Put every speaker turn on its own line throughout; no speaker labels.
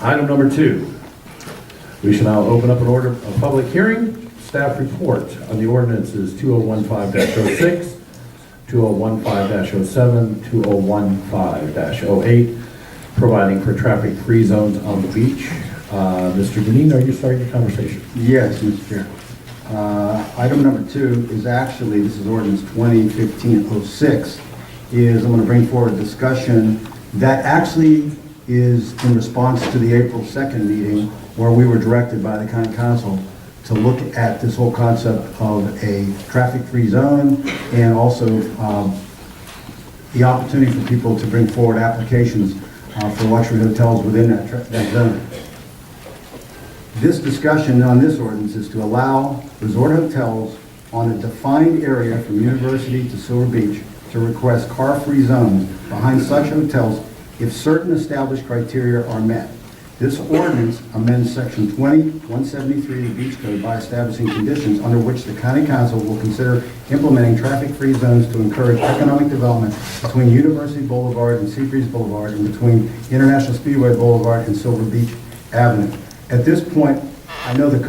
Item number 2. We shall now open up an order of public hearing. Staff report on the ordinances 2015-06, 2015-07, 2015-08, providing for traffic-free zones on the beach. Mr. Deneen, are you starting your conversation?
Yes, Mr. Chair. Item number 2 is actually, this is ordinance 2015-06, is I'm going to bring forward a discussion that actually is in response to the April 2nd meeting where we were directed by the county council to look at this whole concept of a traffic-free zone and also the opportunity for people to bring forward applications for luxury hotels within that zone. This discussion on this ordinance is to allow resort hotels on a defined area from University to Silver Beach to request car-free zones behind such hotels if certain established criteria are met. This ordinance amends Section 20-173 of the Beach Code by establishing conditions under which the County Council will consider implementing traffic-free zones to encourage economic development between University Boulevard and Seabreeze Boulevard and between International Speedway Boulevard and Silver Beach Avenue. At this point, I know the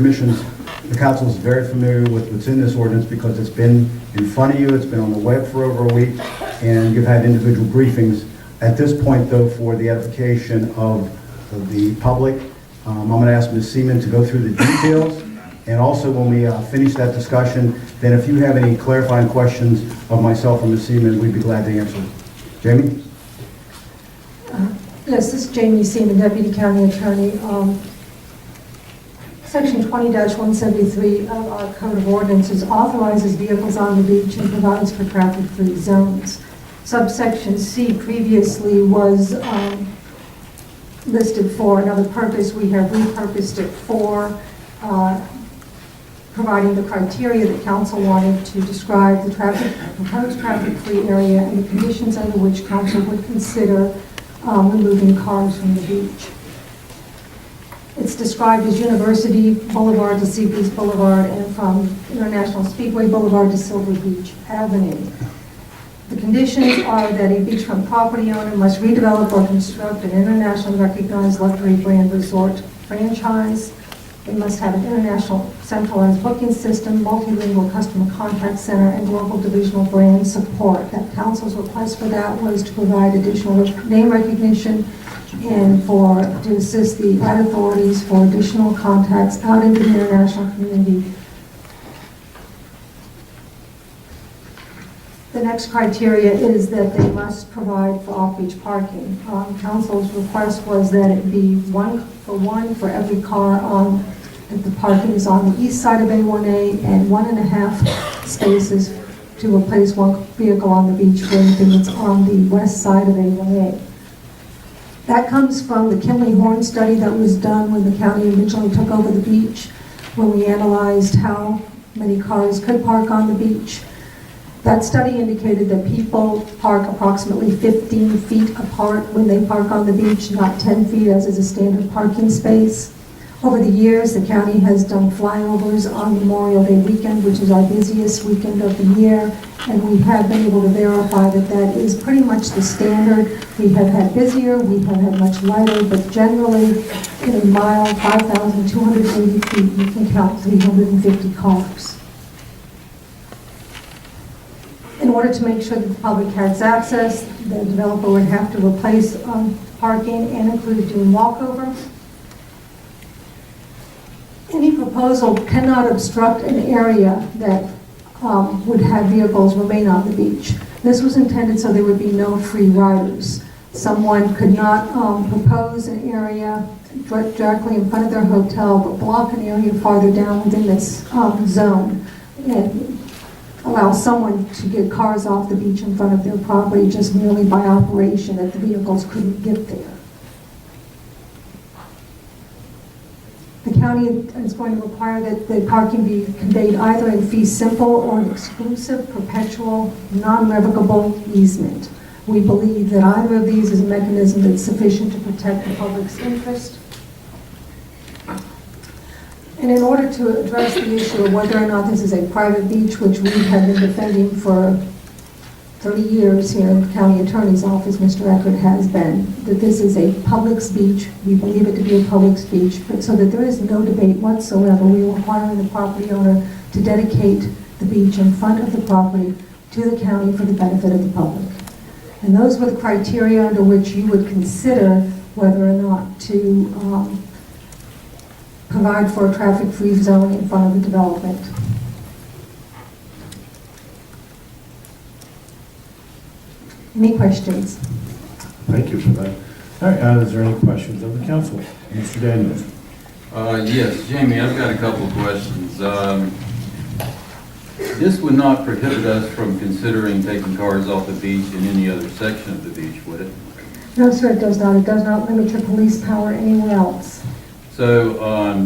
council is very familiar with what's in this ordinance because it's been in front of you, it's been on the web for over a week, and you've had individual briefings. At this point, though, for the edification of the public, I'm going to ask Ms. Seaman to go through the details, and also when we finish that discussion, then if you have any clarifying questions of myself or Ms. Seaman, we'd be glad to answer. Jamie?
Yes, this is Jamie Seaman, Deputy County Attorney. Section 20-173 of our Code of Ordinances authorizes vehicles on the beach and provides for traffic-free zones. Subsection C previously was listed for another purpose. We have repurposed it for providing the criteria that council wanted to describe the proposed traffic-free area and the conditions under which council would consider removing cars from the beach. It's described as University Boulevard to Seabreeze Boulevard and from International Speedway Boulevard to Silver Beach Avenue. The conditions are that a beachfront property owner must redevelop or construct an internationally recognized luxury brand resort franchise. They must have an international centralized booking system, multilingual customer contact center, and global divisional brand support. That council's request for that was to provide additional name recognition and to assist the ad authorities for additional contacts out into the international community. The next criteria is that they must provide for off-beach parking. Council's request was that it be 1 for every car if the parking is on the east side of A1A and 1.5 spaces to replace one vehicle on the beach for anything that's on the west side of A1A. That comes from the Kinley Horn study that was done when the county originally took over the beach, when we analyzed how many cars could park on the beach. That study indicated that people park approximately 15 feet apart when they park on the beach, not 10 feet as is a standard parking space. Over the years, the county has done flyovers on Memorial Day weekend, which is our busiest weekend of the year, and we have been able to verify that that is pretty much the standard. We have had busier, we have had much lighter, but generally in a mile, 5,280 feet, you can count 350 cars. In order to make sure that the public has access, the developer would have to replace parking and include doing walkover. Any proposal cannot obstruct an area that would have vehicles remain on the beach. This was intended so there would be no free riders. Someone could not propose an area directly in front of their hotel, but block an area farther down within this zone and allow someone to get cars off the beach in front of their property just merely by operation that the vehicles couldn't get there. The county is going to require that the parking be conveyed either in fee simple or an exclusive, perpetual, non-revocable easement. We believe that either of these is a mechanism that's sufficient to protect the public's interest. And in order to address the issue of whether or not this is a private beach, which we have been defending for 30 years here in the county attorney's office, Mr. Eckert has been, that this is a public speech. We believe it to be a public speech, but so that there is no debate whatsoever. We are requiring the property owner to dedicate the beach in front of the property to the county for the benefit of the public. And those were the criteria under which you would consider whether or not to provide for a traffic-free zone in front of the development. Any questions?
Thank you for that. All right, is there any questions of the council? Mr. Daniels?
Yes, Jamie, I've got a couple of questions. This would not prohibit us from considering taking cars off the beach in any other section of the beach, would it?
No, sir, it does not. It does not limit your police power anywhere else.
So,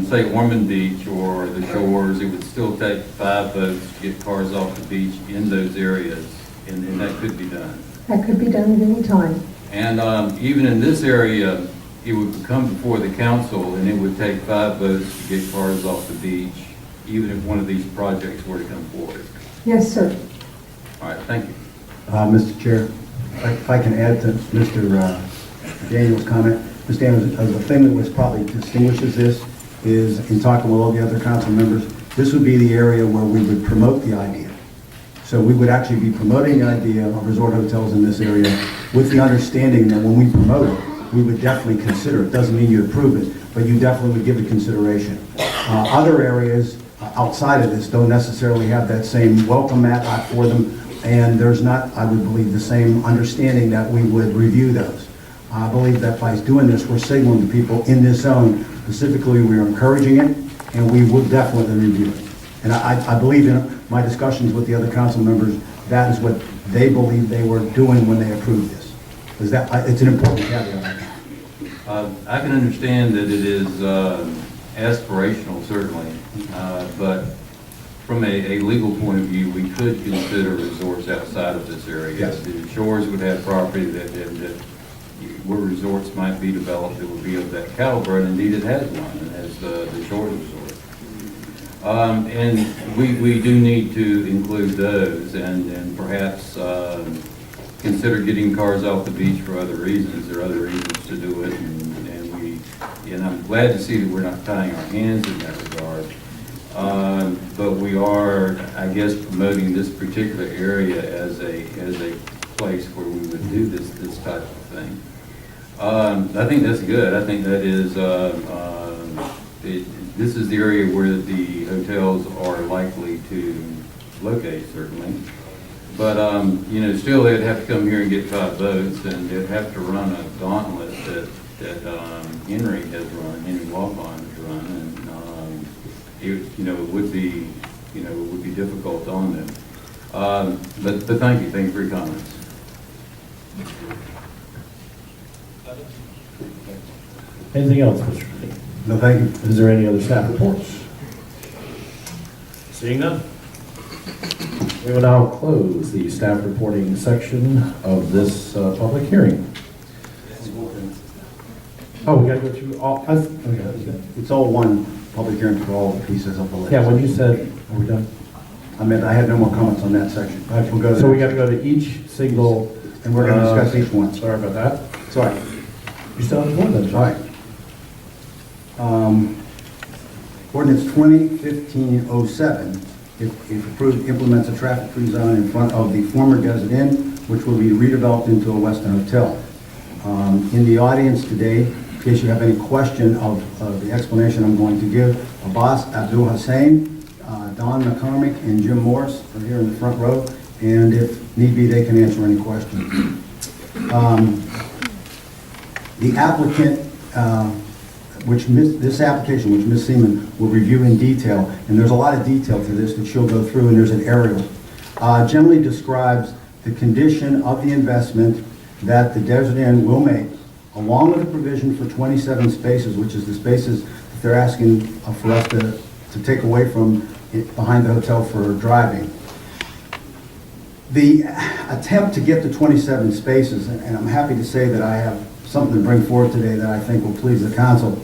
say Ormond Beach or the shores, it would still take 5 boats to get cars off the beach in those areas, and that could be done.
That could be done at any time.
And even in this area, it would come before the council, and it would take 5 boats to get cars off the beach, even if one of these projects were to come forward.
Yes, sir.
All right, thank you.
Mr. Chair, if I can add to Mr. Daniels' comment. Mr. Daniels, the thing that was probably distinguishes this is, in talking with all the other council members, this would be the area where we would promote the idea. So we would actually be promoting the idea of resort hotels in this area with the understanding that when we promote it, we would definitely consider it. Doesn't mean you approve it, but you definitely would give it consideration. Other areas outside of this don't necessarily have that same welcome mat out for them, and there's not, I would believe, the same understanding that we would review those. I believe that by doing this, we're signaling to people in this zone, specifically, we are encouraging it, and we will definitely review it. And I believe in my discussions with the other council members, that is what they believe they were doing when they approved this. Is that, it's an important caveat.
I can understand that it is aspirational, certainly, but from a legal point of view, we could consider resorts outside of this area.
Yes.
The shores would have property that where resorts might be developed that would be of that caliber, and indeed it has one, it has the Shores Resort. And we do need to include those and perhaps consider getting cars off the beach for other reasons. There are other reasons to do it, and I'm glad to see that we're not tying our hands in that regard. But we are, I guess, promoting this particular area as a place where we would do this type of thing. I think that's good. I think that is this is the area where the hotels are likely to locate, certainly. But still, they'd have to come here and get 5 boats, and they'd have to run a gauntlet that Henry has run, Henry Walpon has run, and it would be difficult on them. But thank you for your comments.
Anything else, Mr. Lee?
No, thank you.
Is there any other staff reports? Seeing none? We will now close the staff reporting section of this public hearing. Oh, we gotta go through all, okay.
It's all one public hearing for all the pieces of the list.
Yeah, when you said, are we done?
I meant, I had no more comments on that section.
Okay,
We'll go to
so
the
we
next.
got to go to each single.
And we're gonna discuss each one.
Sorry about that.
Sorry.
You still have one then?
All right. Ordinance 2015-07, if approved, implements a traffic-free zone in front of the former Desert Inn, which will be redeveloped into a Western Hotel. In the audience today, in case you have any question of the explanation I'm going to give, Abbas Abdul Hussein, Don McCormick, and Jim Morris are here in the front row, and if need be, they can answer any questions. The applicant, this application, which Ms. Seaman will review in detail, and there's a lot of detail to this that she'll go through, and there's an aerial, generally describes the condition of the investment that the Desert Inn will make, along with the provision for 27 spaces, which is the spaces that they're asking for us to take away from behind the hotel for driving. The attempt to get to 27 spaces, and I'm happy to say that I have something to bring forward today that I think will please the council.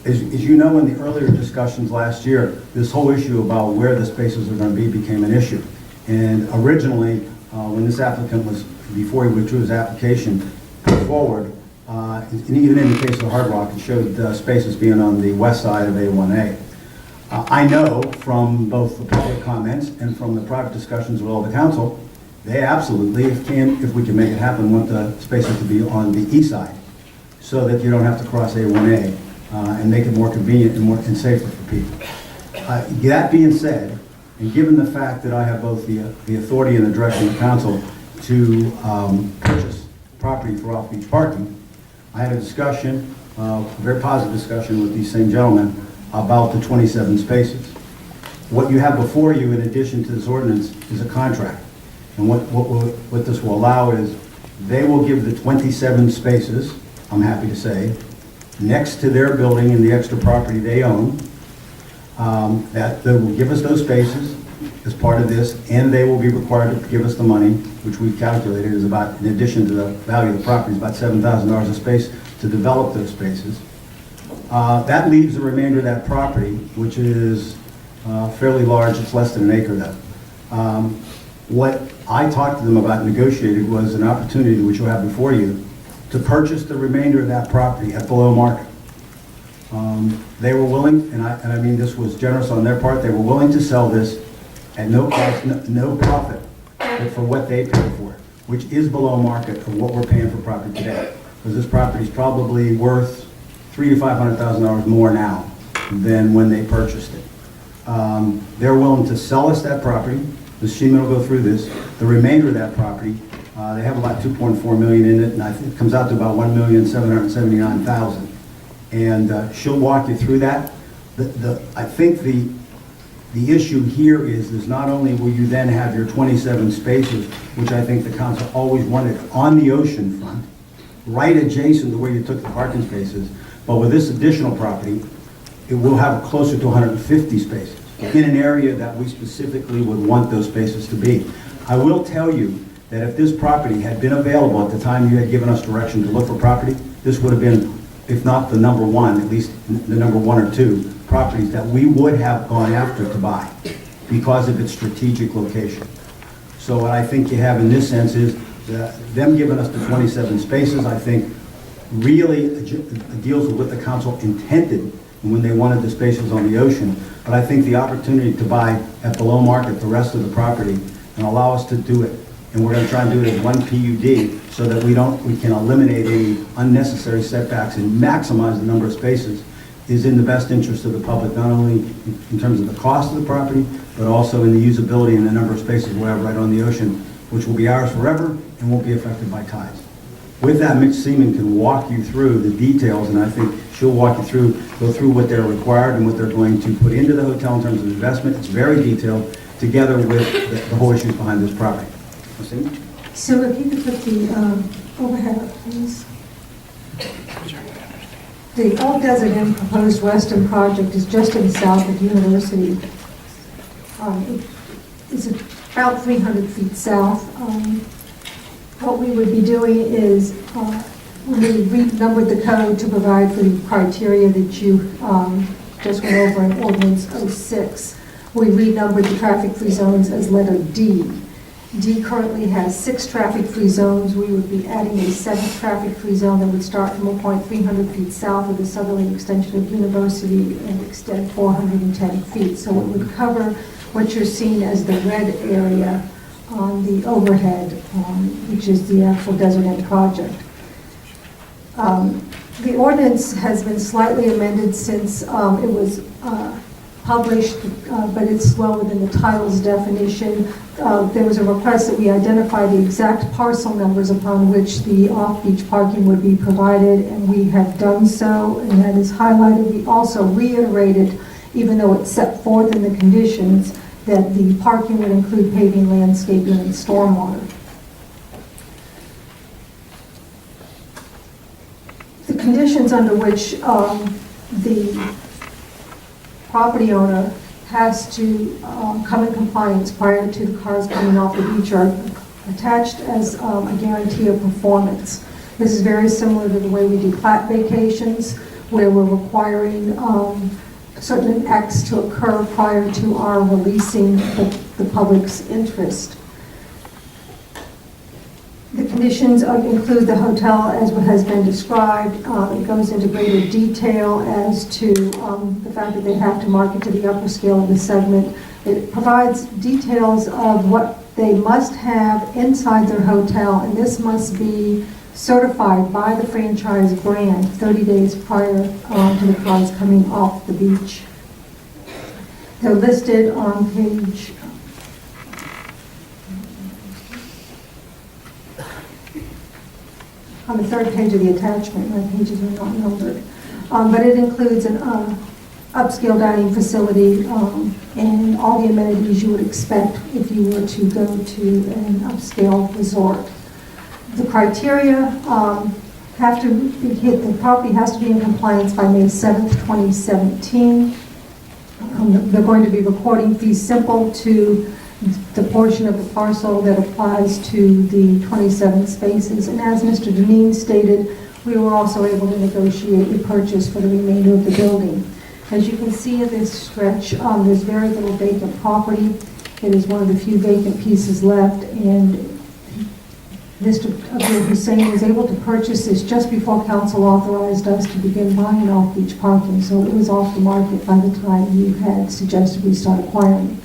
As you know, in the earlier discussions last year, this whole issue about where the spaces are going to be became an issue. And originally, when this applicant was, before he withdrew his application, put forward, and even in the case of Hard Rock, it showed spaces being on the west side of A1A. I know from both the public comments and from the private discussions with all the council, they absolutely, if we can make it happen, want the spaces to be on the east side, so that you don't have to cross A1A and make it more convenient and safer for people. That being said, and given the fact that I have both the authority and the direction of the council to purchase property for off-beach parking, I had a discussion, a very positive discussion with these same gentlemen about the 27 spaces. What you have before you, in addition to this ordinance, is a contract. And what this will allow is, they will give the 27 spaces, I'm happy to say, next to their building and the extra property they own, that they will give us those spaces as part of this, and they will be required to give us the money, which we calculated is about, in addition to the value of the property, is about $7,000 a space to develop those spaces. That leaves the remainder of that property, which is fairly large. It's less than an acre though. What I talked to them about, negotiated, was an opportunity, which you'll have before you, to purchase the remainder of that property at below market. They were willing, and I mean this was generous on their part, they were willing to sell this at no cost, no profit, but for what they paid for it, which is below market of what we're paying for property today. Because this property is probably worth $300,000 to $500,000 more now than when they purchased it. They're willing to sell us that property. The Sheeman will go through this. The remainder of that property, they have about $2.4 million in it, and I think it comes out to about $1,779,000. And she'll walk you through that. I think the issue here is not only will you then have your 27 spaces, which I think the council always wanted on the ocean front, right adjacent to where you took the parking spaces, but with this additional property, it will have closer to 150 spaces in an area that we specifically would want those spaces to be. I will tell you that if this property had been available at the time you had given us direction to look for property, this would have been, if not the number one, at least the number one or two properties that we would have gone after to buy because of its strategic location. So what I think you have in this sense is them giving us the 27 spaces, I think, really deals with what the council intended when they wanted the spaces on the ocean. But I think the opportunity to buy at below market the rest of the property and allow us to do it, and we're going to try and do it as one PUD so that we can eliminate any unnecessary setbacks and maximize the number of spaces, is in the best interest of the public, not only in terms of the cost of the property, but also in the usability and the number of spaces we'll have right on the ocean, which will be ours forever and won't be affected by tides. With that, Mitch Seaman can walk you through the details, and I think she'll walk you go through what they're required and what they're going to put into the hotel in terms of investment. It's very detailed, together with the whole issues behind this property. Seaman?
So if you could put the overhead up, please. The All Desert Inn proposed western project is just to the south of University. It's about 300 feet south. What we would be doing is we renumbered the code to provide for the criteria that you just went over in Ordinance 06. We renumbered the traffic-free zones as letter D. D currently has 6 traffic-free zones. We would be adding a 7th traffic-free zone that would start from a point 300 feet south of the southerly extension of University and extend 410 feet. So it would cover what you're seeing as the red area on the overhead, which is the actual Desert Inn project. The ordinance has been slightly amended since it was published, but it's well within the title's definition. There was a request that we identify the exact parcel numbers upon which the off-beach parking would be provided, and we have done so, and that is highlighted. We also reiterated, even though it's set forth in the conditions, that the parking would include paving, landscaping, and stormwater. The conditions under which the property owner has to come in compliance prior to the cars coming off the beach are attached as a guarantee of performance. This is very similar to the way we do plat vacations, where we're requiring certain acts to occur prior to our releasing the public's interest. conditions include the hotel as what has been described. It goes into greater detail as to the fact that they have to market to the upper scale of the segment. It provides details of what they must have inside their hotel, and this must be certified by the franchise brand 30 days prior to the cars coming off the beach. They're listed on page on the third page of the attachment. My pages are not numbered. But it includes an upscale dining facility and all the amenities you would expect if you were to go to an upscale resort. The criteria have to be hit. The property has to be in compliance by May 7th, 2017. They're going to be recording fees simple to the portion of the parcel that applies to the 27 spaces. And as Mr. Deneen stated, we were also able to negotiate a purchase for the remainder of the building. As you can see in this stretch, there's very little vacant property. It is one of the few vacant pieces left, and Mr. Abdul Hussein was able to purchase this just before council authorized us to begin buying off-beach parking, so it was off the market by the time you had suggested we start acquiring.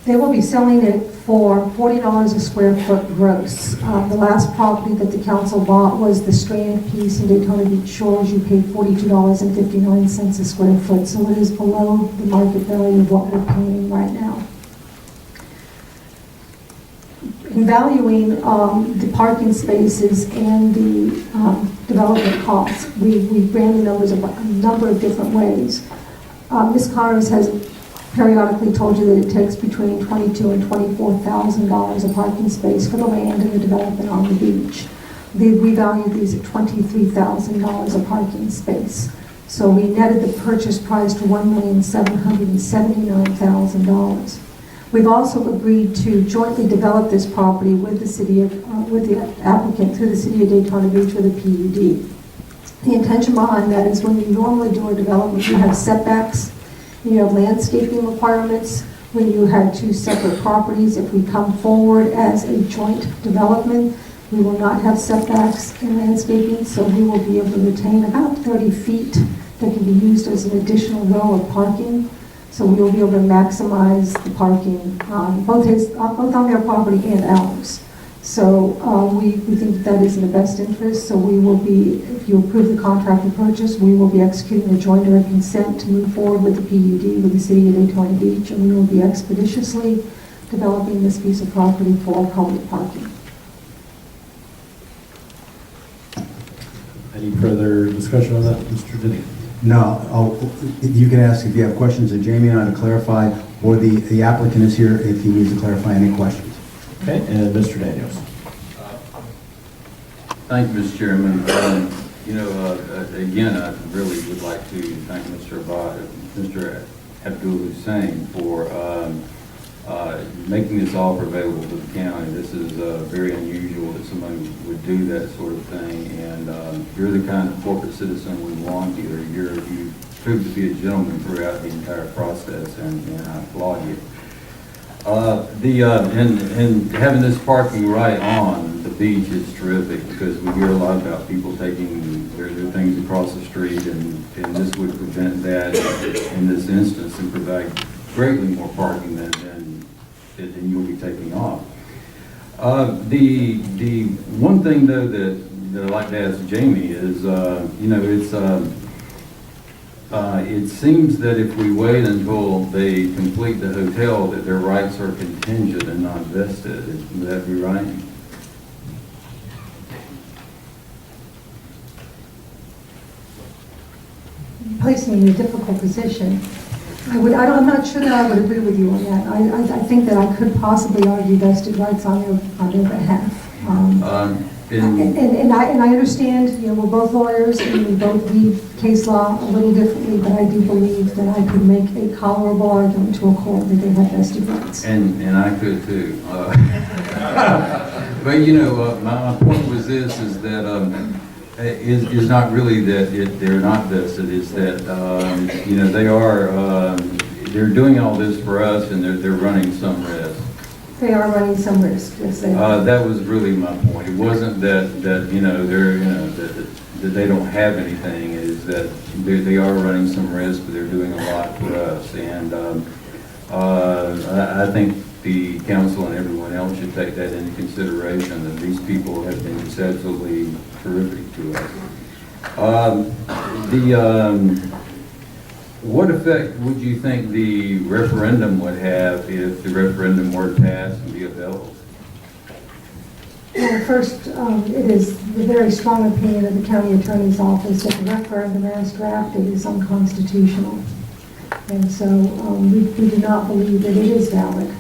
They will be selling it for $40 a square foot gross. The last property that the council bought was the Strand piece in Daytona Beach Shores. You paid $42.59 a square foot, so it is below the market value of what we're paying right now. In valuing the parking spaces and the development costs, we ran the numbers a number of different ways. Ms. Connors has periodically told you that it takes between $22,000 and $24,000 a parking space for the land and the development on the beach. We valued these at $23,000 a parking space. So we netted the purchase price to $1,779,000. We've also agreed to jointly develop this property with the city of, with the applicant through the city of Daytona Beach with a PUD. The intention behind that is when you normally do a development, you have setbacks, you have landscaping requirements. When you have two separate properties, if we come forward as a joint development, we will not have setbacks and landscaping, so we will be able to retain about 30 feet that can be used as an additional row of parking. So we will be able to maximize the parking, both on their property and ours. So we think that is in the best interest. So we will be, if you approve the contract of purchase, we will be executing a joint order of consent to move forward with the PUD with the city of Daytona Beach, and we will be expeditiously developing this piece of property for public parking.
Any further discussion on that, Mr. Denny?
No, you can ask if you have questions of Jamie and I to clarify, or the applicant is here if he needs to clarify any questions.
Okay, and Mr. Daniels.
Thank you, Mr. Chairman. Again, I really would like to thank Mr. Abdul Hussein for making this offer available to the county. This is very unusual that somebody would do that sort of thing, and you're the kind of corporate citizen we want here. You proved to be a gentleman throughout the entire process, and I applaud you. And having this parking right on the beach is terrific, because we hear a lot about people taking their things across the street, and this would prevent that in this instance and provide greatly more parking than you'll be taking off. The one thing though that I'd like to ask Jamie is, it seems that if we wait until they complete the hotel, that their rights are contingent and not vested. Would that be right?
You place me in a difficult position. I'm not sure that I would agree with you on that. I think that I could possibly argue vested rights on their behalf. And I understand, we're both lawyers and we both read case law a little differently, but I do believe that I could make a tolerable argument to a court that they have vested rights.
And I could too. But my point was this: is that is not really that they're not vested. Is that they are they're doing all this for us, and they're running some risk.
They are running some risk, yes, they are.
That was really my point. It wasn't that, you know, that they don't have anything, it is that they are running some risk, but they're doing a lot for us. And I think the council and everyone else should take that into consideration, that these people have been absolutely terrific to us. What effect would you think the referendum would have if the referendum were to pass and be upheld?
Well, first, it is the very strong opinion of the county attorney's office that the referendum as drafted is unconstitutional. And so we do not believe that it is valid.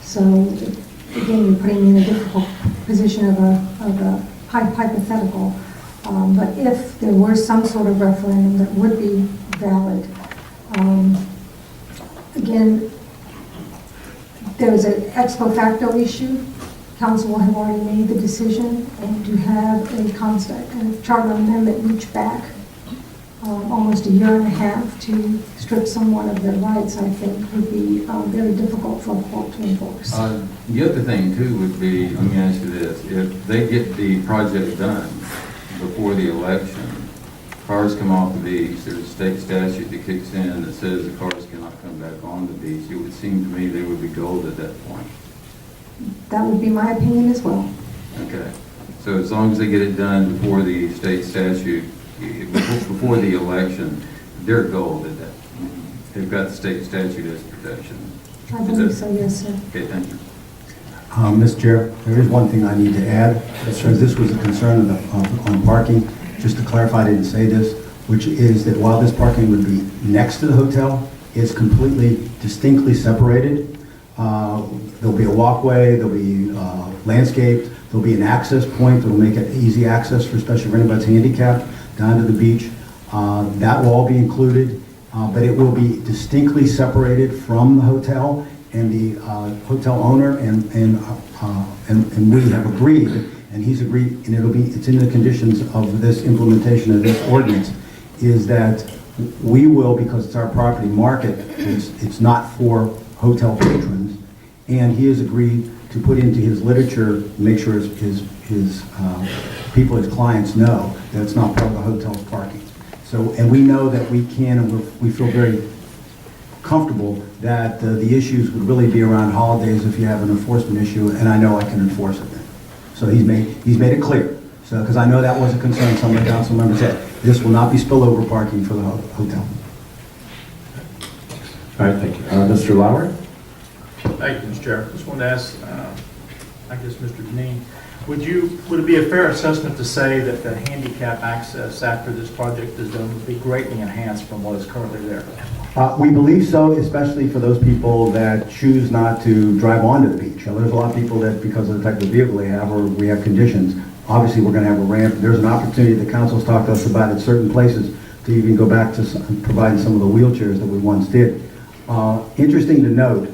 So again, you're putting me in a difficult position of a hypothetical. But if there were some sort of referendum that would be valid, again, there's an ex post facto issue. Council will have already made the decision, and to have a charter amendment reach back almost a year and a half to strip someone of their rights, I think, would be very difficult for a court to enforce.
The other thing too would be, let me ask you this, if they get the project done before the election, cars come off the beach, there's a state statute that kicks in that says the cars cannot come back on the beach, it would seem to me they would be gold at that point.
That would be my opinion as well.
Okay, so as long as they get it done before the state statute, before the election, they're gold at that. They've got the state statute as protection.
I believe so, yes, sir.
Okay, thank you.
Mr. Chair, there is one thing I need to add, because this was a concern on parking. Just to clarify, I didn't say this, which is that while this parking would be next to the hotel, it's completely distinctly separated. There'll be a walkway, there'll be landscaped, there'll be an access point that'll make it easy access for especially for anybody that's handicapped down to the beach. That will all be included, but it will be distinctly separated from the hotel, and the hotel owner and we have agreed, and he's agreed, and it's in the conditions of this implementation of this ordinance, is that we will, because it's our property market, it's not for hotel patrons, and he has agreed to put into his literature, make sure his people, his clients know that it's not part of the hotel's parking. So, and we know that we can, and we feel very comfortable that the issues would really be around holidays if you have an enforcement issue, and I know I can enforce it then. So he's made it clear. So, because I know that was a concern some of the council members had. This will not be spillover parking for the hotel.
All right, thank you. Mr. Lauer?
Thank you, Mr. Chair. Just wanted to ask, I guess, Mr. Deneen, would it be a fair assessment to say that the handicap access after this project is done would be greatly enhanced from what is currently there?
We believe so, especially for those people that choose not to drive onto the beach. Now, there's a lot of people that, because of the type of vehicle they have, or we have conditions, obviously we're going to have a ramp. There's an opportunity the council's talked to us about at certain places to even go back to providing some of the wheelchairs that we once did. Interesting to note,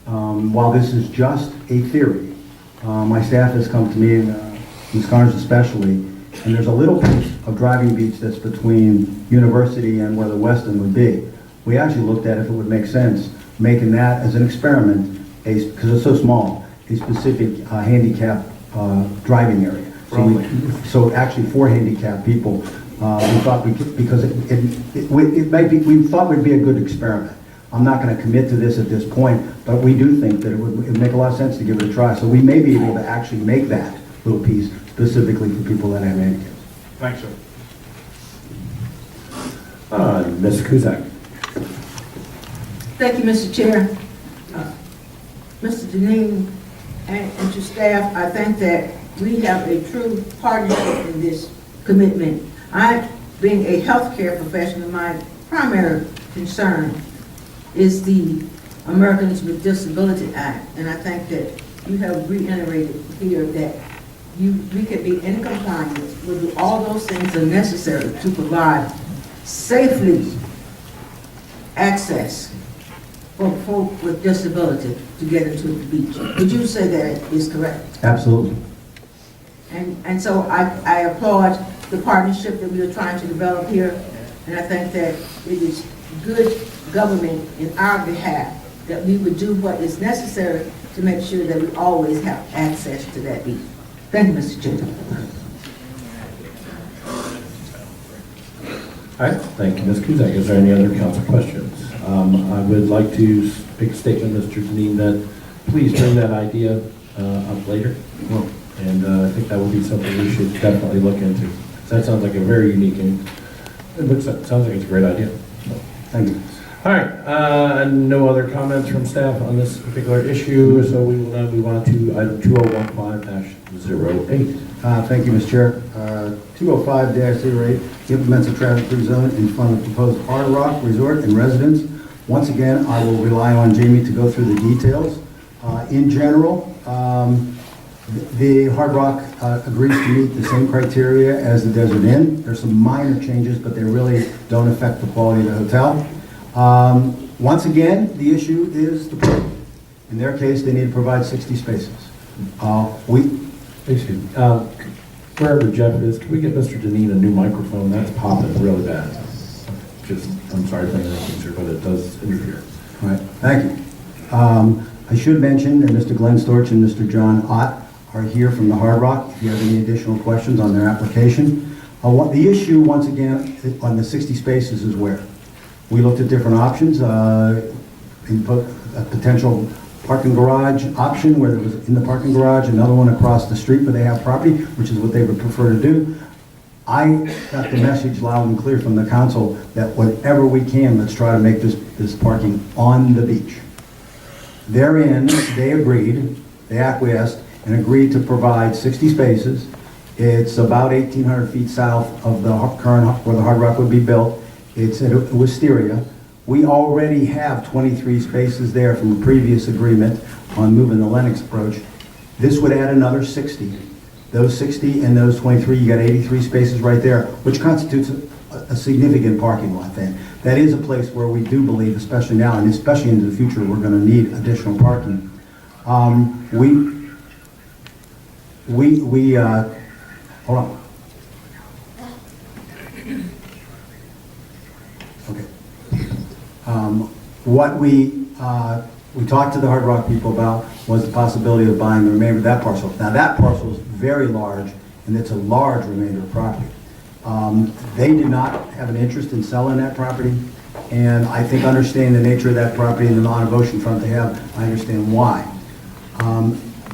while this is just a theory, my staff has come to me, and Ms. Carnes especially, and there's a little piece of driving beach that's between University and where the Westin would be. We actually looked at if it would make sense, making that as an experiment, because it's so small, a specific handicap driving area. So actually for handicapped people, we thought we could, because it might be, we thought it would be a good experiment. I'm not going to commit to this at this point, but we do think that it would make a lot of sense to give it a try. So we may be able to actually make that little piece specifically for people that have handicaps.
Thanks, sir.
Ms. Kuzak?
Thank you, Mr. Chair. Mr. Deneen and to staff, I think that we have a true partnership in this commitment. I, being a healthcare professional, my primary concern is the Americans with Disability Act, and I think that you have reiterated here that we could be in compliance with all those things that are necessary to provide safely access for folk with disability to get into the beach. Would you say that is correct?
Absolutely.
And so I applaud the partnership that we are trying to develop here, and I think that it is good government in our behalf that we would do what is necessary to make sure that we always have access to that beach. Thank you, Mr. Chairman.
All right, thank you, Ms. Kuzak. Is there any other council questions? I would like to make a statement, Mr. Deneen, that please bring that idea up later. And I think that would be something we should definitely look into. That sounds like a very unique and sounds like it's a great idea. So,
Thank you.
all right, no other comments from staff on this particular issue, so we will now move on to item 2015-08.
Thank you, Mr. Chair. 205-08 implements a traffic-free zone in front of proposed Hard Rock Resort and Residence. Once again, I will rely on Jamie to go through the details. In general, the Hard Rock agrees to meet the same criteria as the Desert Inn. There's some minor changes, but they really don't affect the quality of the hotel. Once again, the issue is the parking. In their case, they need to provide 60 spaces.
Excuse me. Wherever Jeff is, can we get Mr. Deneen a new microphone? That's popping really bad. I'm sorry for the interruption, but it does interfere.
All right, thank you. I should mention that Mr. Glenn Storch and Mr. John Ott are here from the Hard Rock. If you have any additional questions on their application. The issue, once again, on the 60 spaces is where? We looked at different options, input a potential parking garage option where there was in the parking garage, another one across the street where they have property, which is what they would prefer to do. I got the message loud and clear from the council that whatever we can, let's try to make this parking on the beach. Therein, they agreed, they acquiesced, and agreed to provide 60 spaces. It's about 1,800 feet south of the current, where the Hard Rock would be built. It's at Wisteria. We already have 23 spaces there from a previous agreement on moving the Lennox approach. This would add another 60. Those 60 and those 23, you got 83 spaces right there, which constitutes a significant parking lot then. That is a place where we do believe, especially now and especially into the future, we're going to need additional parking. Hold on. Okay. What we talked to the Hard Rock people about was the possibility of buying the remainder of that parcel. Now that parcel is very large, and it's a large remainder of property. They did not have an interest in selling that property, and I think understanding the nature of that property and the amount of oceanfront they have, I understand why.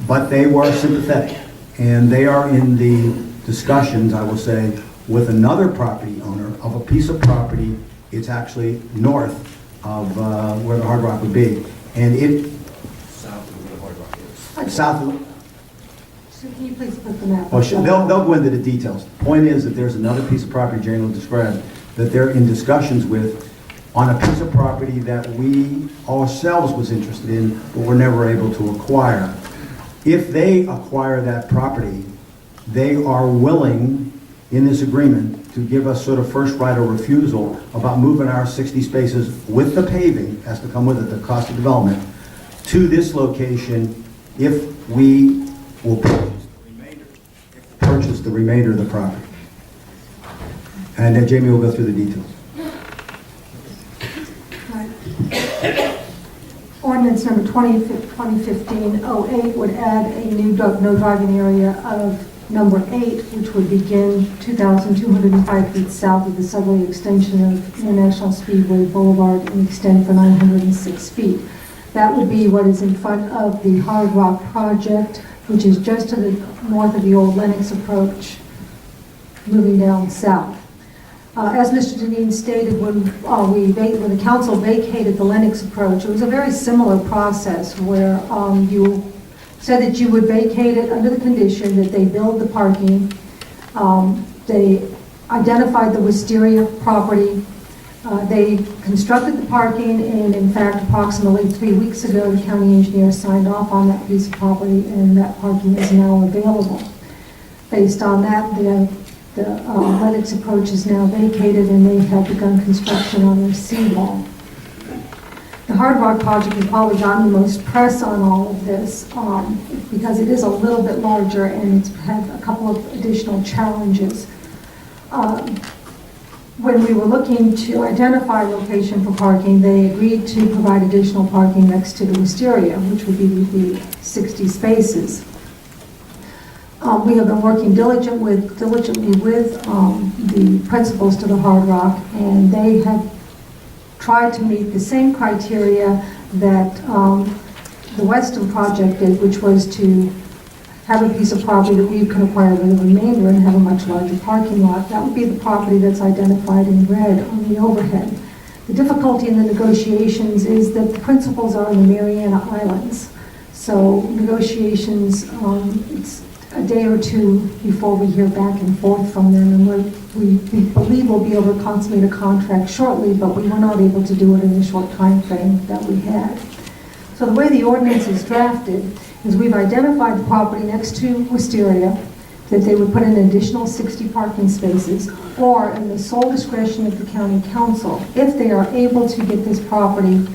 But they were sympathetic, and they are in the discussions, I will say, with another property owner of a piece of property. It's actually north of where the Hard Rock would be, and it south of where the Hard Rock is. South of.
So can you please put the map?
Oh, they'll go into the details. Point is that there's another piece of property Jane will describe that they're in discussions with on a piece of property that we ourselves was interested in, but were never able to acquire. If they acquire that property, they are willing, in this agreement, to give us sort of first right of refusal about moving our 60 spaces with the paving, has to come with it, the cost of development, to this location if we will purchase the remainder of the property. And then Jamie will go through the details.
Right. Ordinance number 2015-08 would add a new no driving area of number 8, which would begin 2,205 feet south of the southerly extension of International Speedway Boulevard and extend for 906 feet. That would be what is in front of the Hard Rock project, which is just to the north of the old Lennox approach, moving down south. As Mr. Deneen stated, when the council vacated the Lennox approach, it was a very similar process where you said that you would vacate it under the condition that they build the parking. They identified the Wisteria property. They constructed the parking, and in fact, approximately 3 weeks ago, the county engineer signed off on that piece of property, and that parking is now available. Based on that, the Lennox approach is now vacated, and they have begun construction on their seawall. The Hard Rock project has probably gotten the most press on all of this because it is a little bit larger and it's had a couple of additional challenges. when we were looking to identify a location for parking, they agreed to provide additional parking next to the wisteria, which would be the 60 spaces. We have been working diligently with the principals to the Hard Rock, and they have tried to meet the same criteria that the Weston project did, which was to have a piece of property that we could acquire with the remainder and have a much larger parking lot. That would be the property that's identified in red on the overhead. The difficulty in the negotiations is that the principals are in the Mariana Islands. So negotiations, it's a day or two before we hear back and forth from them, and we believe we'll be able to consummate a contract shortly, but we were not able to do it in the short time frame that we had. So the way the ordinance is drafted is we've identified the property next to Wisteria, that they would put in an additional 60 parking spaces, or in the sole discretion of the county council, if they are able to get this property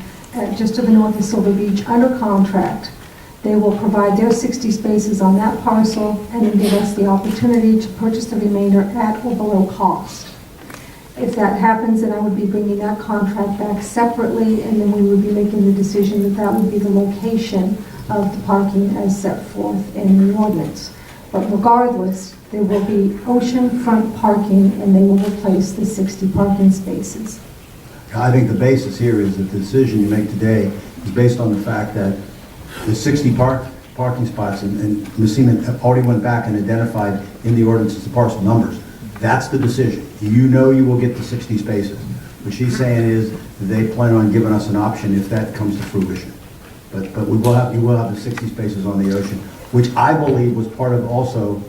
just to the north of Silver Beach under contract, they will provide their 60 spaces on that parcel and then give us the opportunity to purchase the remainder at or below cost. If that happens, then I would be bringing that contract back separately, and then we would be making the decision that that would be the location of the parking as set forth in the ordinance. But regardless, there will be oceanfront parking, and they will replace the 60 parking spaces.
I think the basis here is that the decision you make today is based on the fact that the 60 parking spots, and Ms. Seaman already went back and identified in the ordinance the parcel numbers. That's the decision. You know you will get the 60 spaces. What she's saying is they plan on giving us an option if that comes to fruition. But you will have the 60 spaces on the ocean, which I believe was part of also,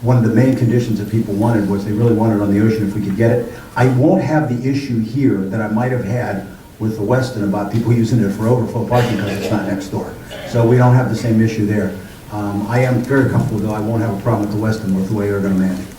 one of the main conditions that people wanted was they really wanted on the ocean if we could get it. I won't have the issue here that I might have had with the Weston about people using it for overflow parking because it's not next door. So we don't have the same issue there. I am very comfortable, though, I won't have a problem with the Weston with the way they're going to manage it.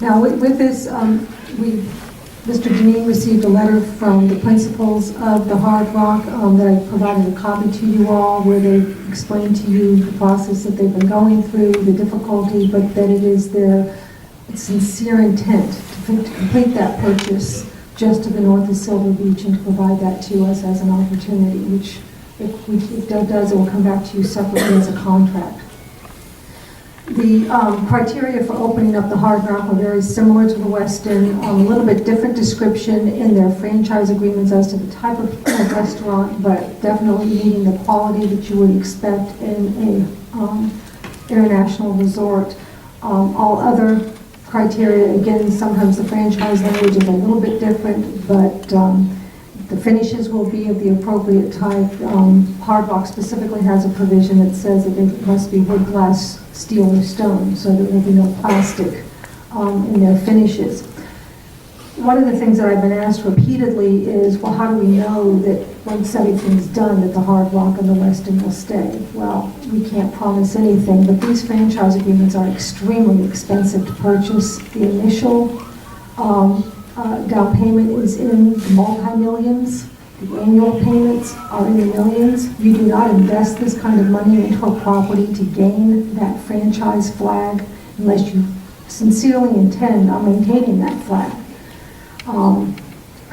Now, with this, Mr. Janine received a letter from the principals of the Hard Rock that I provided a copy to you all, where they explained to you the process that they've been going through, the difficulty, but that it is their sincere intent to complete that purchase just to the north of Silver Beach and to provide that to us as an opportunity, which if that does, it will come back to you separately as a contract. The criteria for opening up the Hard Rock are very similar to the Weston, a little bit different description in their franchise agreements as to the type of restaurant, but definitely meeting the quality that you would expect in an international resort. All other criteria, again, sometimes the franchise language is a little bit different, but the finishes will be of the appropriate type. Hard Rock specifically has a provision that says that it must be wood, glass, steel, or stone, so there will be no plastic in their finishes. One of the things that I've been asked repeatedly is, well, how do we know that once everything's done that the Hard Rock and the Weston will stay? Well, we can't promise anything, but these franchise agreements are extremely expensive to purchase. The initial down payment is in the multi-millions. The annual payments are in the millions. You do not invest this kind of money into a property to gain that franchise flag unless you sincerely intend on maintaining that flag.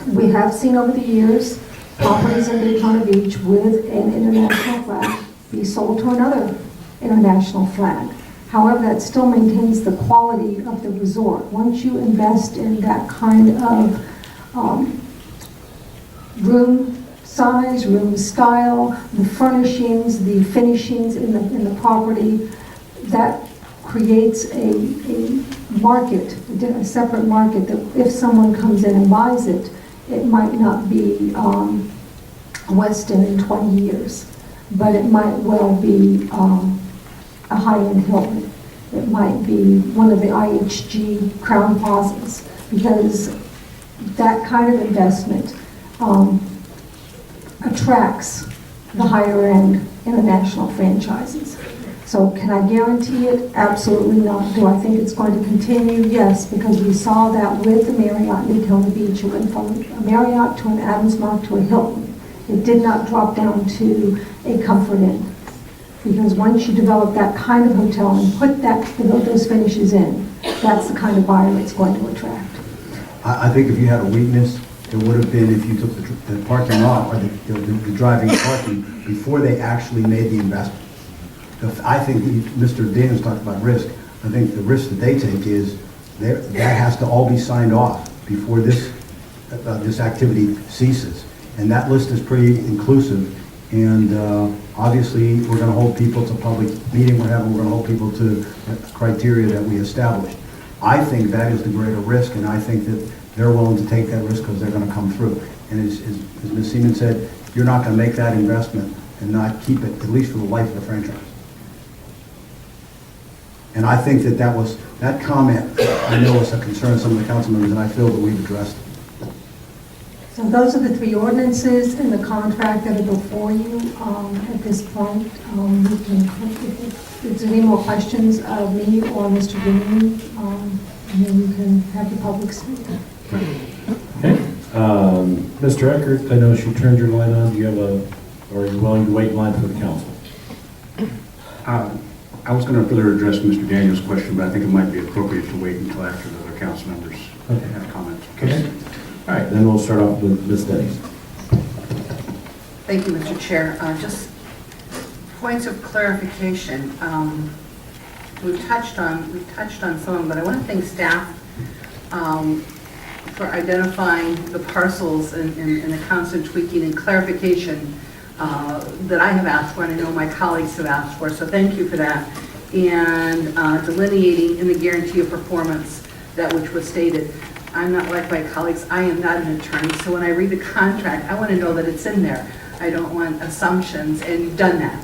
We have seen over the years properties in Daytona Beach with an international flag be sold to another international flag. However, that still maintains the quality of the resort. Once you invest in that kind of room size, room style, the furnishings, the finishings in the property, that creates a market, a separate market, that if someone comes in and buys it, it might not be Weston in 20 years, but it might well be a high-end Hilton. It might be one of the IHG Crown Plazas, because that kind of investment attracts the higher-end international franchises. So can I guarantee it? Absolutely not. Do I think it's going to continue? Yes, because we saw that with the Marriott in Daytona Beach. It went from a Marriott to an Adams Mark to a Hilton. It did not drop down to a Comfort Inn. Because once you develop that kind of hotel and put those finishes in, that's the kind of buyer it's going to attract.
I think if you had a weakness, it would have been if you took the parking lot or the driving parking before they actually made the investment. I think Mr. Daniels talked about risk. I think the risk that they take is that has to all be signed off before this activity ceases. And that list is pretty inclusive. And obviously, we're going to hold people to public meeting, we're going to hold people to the criteria that we established. I think that is the greater risk, and I think that they're willing to take that risk because they're going to come through. And as Ms. Seaman said, you're not going to make that investment and not keep it, at least for the life of the franchise. And I think that comment, I know was a concern of some of the council members, and I feel that we've addressed it.
So those are the three ordinances in the contract that are before you at this point. We can, if there's any more questions of me or Mr. Green, and then you can have the public speak.
Okay. Mr. Eckert, I know she turned your line on. Do you have or are you willing to wait in line for the council?
I was going to further address Mr. Daniels' question, but I think it might be appropriate to wait until after the other council members have comments.
Okay. All right, then we'll start off with Ms. Denny.
Thank you, Mr. Chair. Just points of clarification. We've touched on some of them, but I want to thank staff for identifying the parcels and the constant tweaking and clarification that I have asked for, and I know my colleagues have asked for, so thank you for that. And delineating in the guarantee of performance that which was stated. I'm not like my colleagues, I am not an attorney, so when I read the contract, I want to know that it's in there. I don't want assumptions, and you've done that.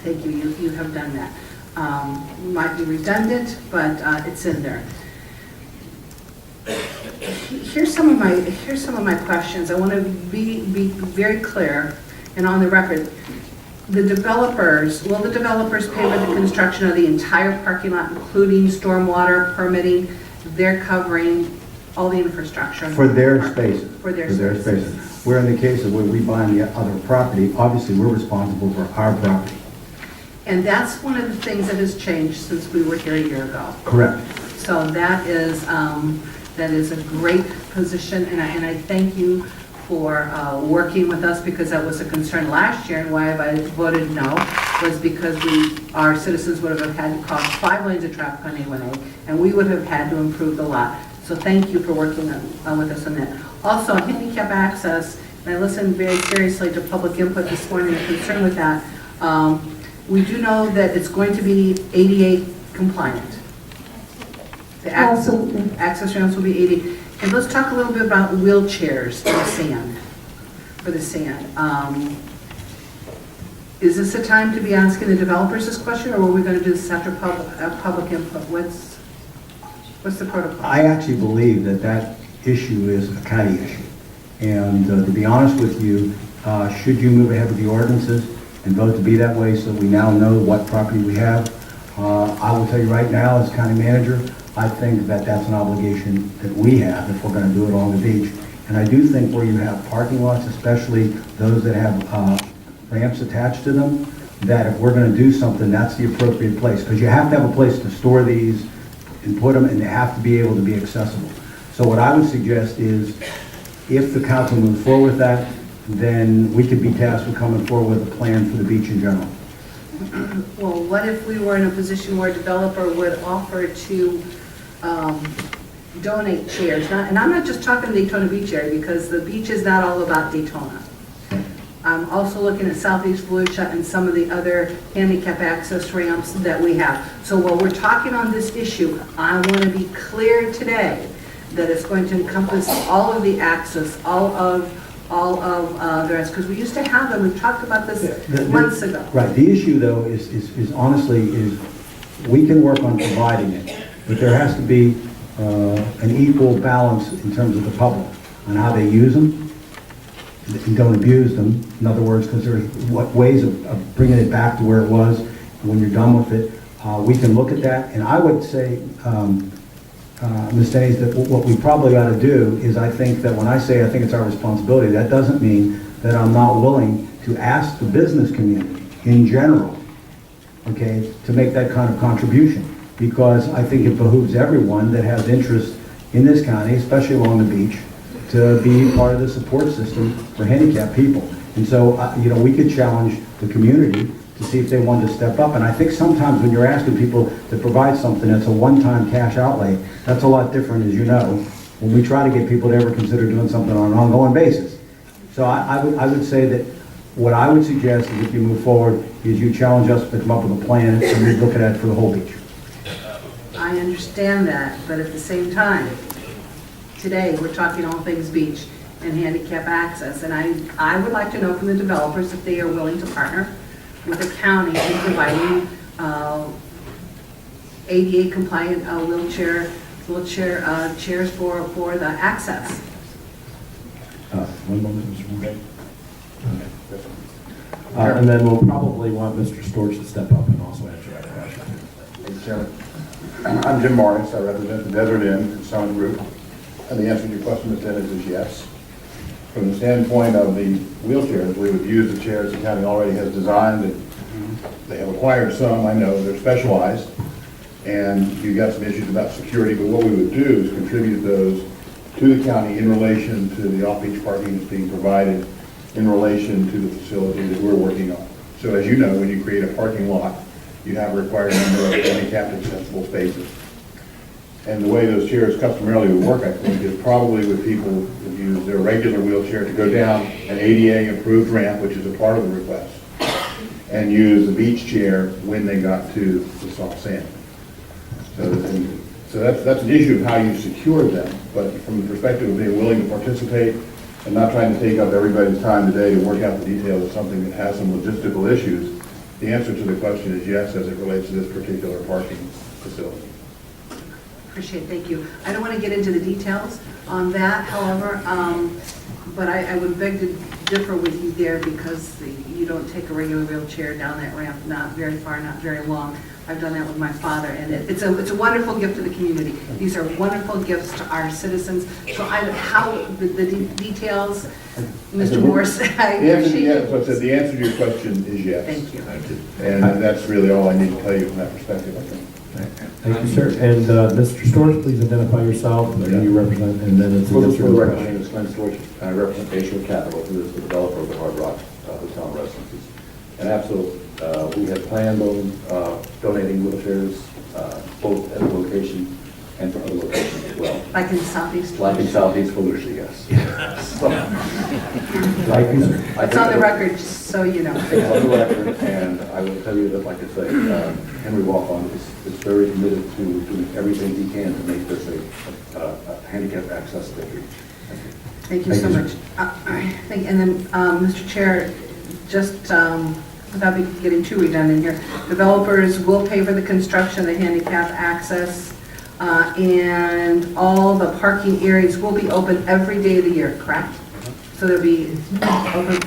Thank you, you have done that. Might be redundant, but it's in there. Here's some of my questions. I want to be very clear and on the record. Will the developers pay for the construction of the entire parking lot, including stormwater permitting? They're covering all the infrastructure.
For their spaces.
For their spaces.
Where in the case of when we buy the other property, obviously we're responsible for our property.
And that's one of the things that has changed since we were here a year ago.
Correct.
So that is a great position, and I thank you for working with us, because that was a concern last year, and why I voted no was because our citizens would have had to cross 5 lanes of traffic on A1A, and we would have had to improve the lot. So thank you for working with us on that. Also, handicap access, and I listened very seriously to public input this morning, a concern with that. We do know that it's going to be ADA compliant. The
Absolutely.
access ramps will be 80. And let's talk a little bit about wheelchairs for the sand. Is this a time to be asking the developers this question, or are we going to do this after public input? What's the protocol?
I actually believe that issue is a county issue. And to be honest with you, should you move ahead with the ordinances and vote to be that way so we now know what property we have, I will tell you right now as county manager, I think that that's an obligation that we have if we're going to do it on the beach. And I do think where you have parking lots, especially those that have ramps attached to them, that if we're going to do something, that's the appropriate place. Because you have to have a place to store these and put them, and they have to be able to be accessible. So what I would suggest is, if the council moves forward with that, then we could be tasked with coming forward with a plan for the beach in general.
Well, what if we were in a position where a developer would offer to donate chairs? And I'm not just talking Daytona Beach area, because the beach is not all about Daytona. I'm also looking at Southeast Volusia and some of the other handicap access ramps that we have. So while we're talking on this issue, I want to be clear today that it's going to encompass all of the access, all of the rest, because we used to have them. We've talked about this months ago.
Right. The issue, though, is honestly, we can work on providing it, but there has to be an equal balance in terms of the public on how they use them and don't abuse them. In other words, because there's ways of bringing it back to where it was when you're done with it. We can look at that, and I would say, Ms. Denny's, that what we probably ought to do is, I think that when I say I think it's our responsibility, that doesn't mean that I'm not willing to ask the business community in general, okay, to make that kind of contribution, because I think it behooves everyone that has interest in this county, especially along the beach, to be part of the support system for handicapped people. And so, you know, we could challenge the community to see if they wanted to step up. And I think sometimes when you're asking people to provide something that's a one-time cash outlay, that's a lot different, as you know, when we try to get people to ever consider doing something on an ongoing basis. So I would say that what I would suggest is if you move forward, is you challenge us to come up with a plan and we look at it for the whole beach.
I understand that, but at the same time, today, we're talking all things beach and handicap access, and I would like to know from the developers if they are willing to partner with the county in providing ADA compliant wheelchair chairs for the access.
One moment, Mr. Moore. And then we'll probably want Mr. Storch to step up and also answer that question.
Thank you, Chairman. I'm Jim Morris. I represent the Desert Inn and Summit Group. And the answer to your question, Ms. Dennis, is yes. From the standpoint of the wheelchairs, we would use the chairs the county already has designed. And they have acquired some, I know, they're specialized. And you've got some issues about security, but what we would do is contribute those to the county in relation to the off-beach parking that's being provided in relation to the facility that we're working on. So as you know, when you create a parking lot, you have a required number of handicapped accessible spaces. And the way those chairs customarily would work, I think, is probably with people who use their regular wheelchair to go down an ADA approved ramp, which is a part of the request, and use the beach chair when they got to the soft sand. So that's an issue of how you secure them, but from the perspective of being willing to participate and not trying to take up everybody's time today to work out the details of something that has some logistical issues, the answer to the question is yes, as it relates to this particular parking facility.
Appreciate it, thank you. I don't want to get into the details on that, however, but I would beg to differ with you there because you don't take a regular wheelchair down that ramp, not very far, not very long. I've done that with my father, and it's a wonderful gift to the community. These are wonderful gifts to our citizens. So the details, Mr. Morse, I appreciate it.
So I said the answer to your question is yes.
Thank you.
And that's really all I need to tell you from that perspective, I think.
Thank you, sir. And Mr. Storch, please identify yourself, who you represent, and then it's a
For the
yes or no
record, my
question.
name is Glenn Storch. I represent Bayshore Capital, who is the developer of the Hard Rock Hotel and Residences. And absolutely, we have planned on donating wheelchairs both at the location and for other locations as well.
Like in Southeast?
Like in Southeast Volusia, yes.
Thank you, sir.
It's on the record, just so you know.
It's on the record, and I will tell you that, like I say, Henry Walthon is very committed to doing everything he can to make this a handicap accessible beach.
Thank you so much. And then, Mr. Chair, just without me getting too redundant here, developers will pay for the construction of the handicap access, and all the parking areas will be open every day of the year, correct? So they'll be open.